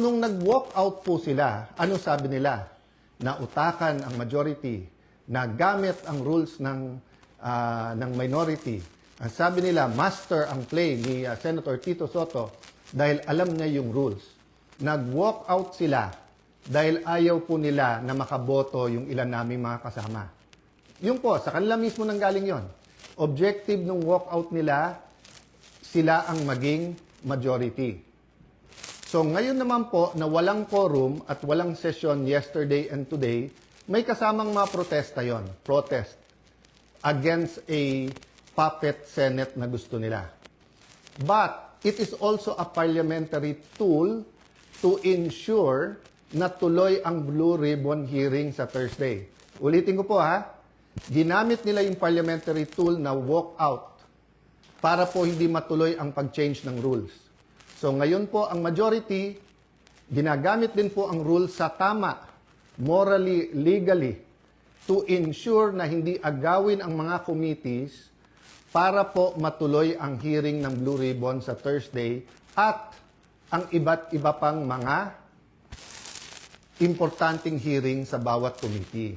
Nung nag-walk out po sila, ano sabi nila? Nautakan ang majority, na gamit ang rules ng minority. Ang sabi nila, master ang play ni Senator Tito Sotto dahil alam niya yung rules. Nag-walk out sila dahil ayaw po nila na makaboto yung ilan naming mga kasama. Yun po, sa kanila mismo nanggaling yon. Objective ng walkout nila, sila ang maging majority. So ngayon naman po na walang quorum at walang session yesterday and today, may kasamang mga protesta yon. Protest against a puppet Senate na gusto nila. But it is also a parliamentary tool to ensure na tuloy ang Blue Ribbon hearing sa Thursday. Ulitin ko po ha, ginamit nila yung parliamentary tool na walkout para po hindi matuloy ang pag-change ng rules. So ngayon po ang majority, ginagamit din po ang rules sa tama, morally, legally, to ensure na hindi agawin ang mga committees para po matuloy ang hearing ng Blue Ribbon sa Thursday at ang iba't iba pang mga importanteng hearing sa bawat committee.